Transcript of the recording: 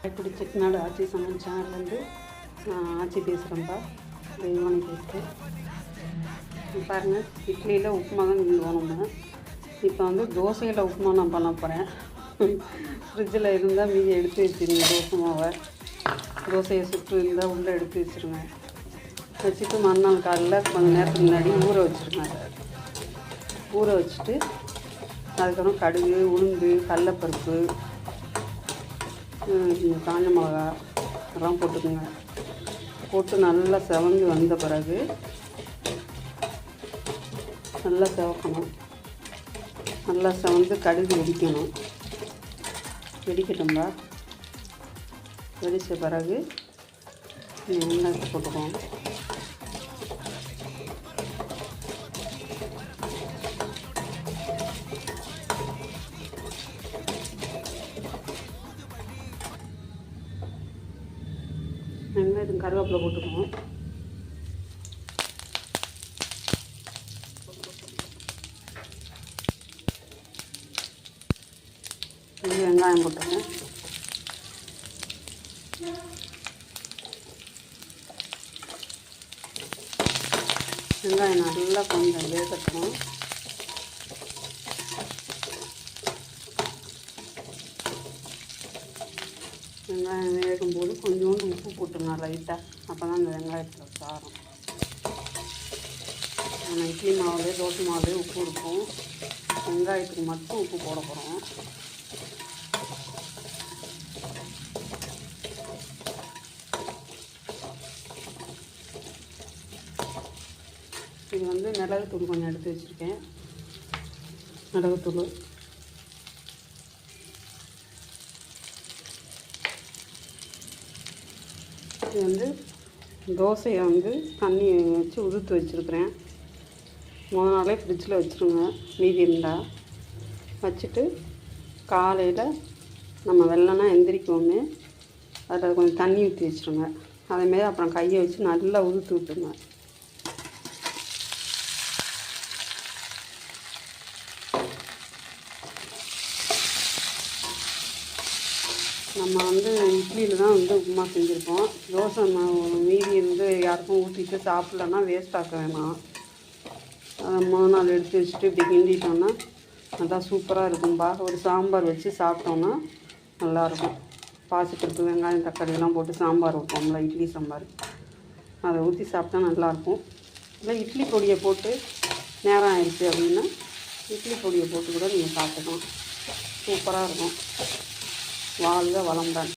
இப்படி செட்டிநாடு ஆச்சி சமையல் சேனல்லேருந்து ஆச்சி பேசுகிறேன்ப்பா. தெய்வானி பேசுகிறேன். பாருங்கள், இட்லியில் உப்புமா தான் கிண்டுவோம் நம்ம. இப்போ வந்து தோசையில் உப்புமா நான் பண்ண போகிறேன். ஃப்ரிட்ஜில் இருந்தால் மீதி எடுத்து வச்சுருங்க. தோசை மாவை தோசையை சுட்டு இருந்தால் உள்ளே எடுத்து வச்சுருங்க. வச்சுட்டு மறுநாள் காலையில் கொஞ்சம் நேரத்துக்கு முன்னாடி ஊற வச்சுருங்க. ஊற வச்சுட்டு அதுக்கப்புறம் கடுகு, உளுந்து, கடலப்பருப்பு, காஞ்ச மிளகா எல்லாம் போட்டுக்குங்க. போட்டு நல்லா செவந்து வந்த பிறகு நல்லா செவக்கணும். நல்லா செவந்து கடுகு வெடிக்கணும். வெடிக்கட்டும்பா. வெடித்த பிறகு வெங்காயத்தை போட்டுக்குவோம். வெங்காயத்துக்கு கருவேப்பிலை போட்டுக்குவோம். வெங்காயம் போட்டுருங்க. வெங்காயம் நல்லா கொஞ்சம் வேகட்டும். வெங்காயம் வேகும்போது கொஞ்சோண்டு உப்பு போட்டுருங்க லைட்டாக. அப்போ தான் அந்த வெங்காயத்தில் சாரும். ஆனால் இட்லி மாவுலேயே தோசை மாவுலேயே உப்பு இருக்கும். வெங்காயத்துக்கு மட்டும் உப்பு போட போகிறோம். இது வந்து மிளகுத்தூள் கொஞ்சம் எடுத்து வச்சுருக்கேன். மிளகுத்தூள் இது வந்து தோசையை வந்து தண்ணி வச்சு உதுத்து வச்சுருக்குறேன். முதல் நாளே ஃப்ரிட்ஜில் வச்சுருங்க. மீதி இருந்தால் வச்சுட்டு காலையில் நம்ம வெள்ளனா எந்திரிக்கோமே அதில் கொஞ்சம் தண்ணி ஊற்றி வச்சுருங்க. அதேமாரி அப்புறம் கையை வச்சு நல்லா உதுத்து விட்டுருங்க. நம்ம வந்து இட்லியில் தான் வந்து உப்புமா செஞ்சுருக்கோம். தோசை மீதி இருந்து யாருக்கும் ஊற்றிட்டு சாப்பிட்லன்னா வேஸ்ட் ஆக்க வேணாம். அதை முதல் நாள் எடுத்து வச்சுட்டு இப்படி கிண்டிட்டோன்னா நல்லா சூப்பராக இருக்கும்பா. ஒரு சாம்பார் வச்சு சாப்பிட்டோன்னா நல்லாயிருக்கும். பாசிப்பருப்பு, வெங்காயம், தக்காளியெல்லாம் போட்டு சாம்பார் வைப்போம்ல, இட்லி சாம்பார், அதை ஊற்றி சாப்பிட்டா நல்லாயிருக்கும். இல்லை இட்லி பொடியை போட்டு நேரம் ஆயிடுச்சு அப்படின்னா இட்லி பொடியை போட்டு கூட நீங்கள் சாப்பிட்டுக்கலாம். சூப்பராக இருக்கும். வாழ்க வளமுடன்.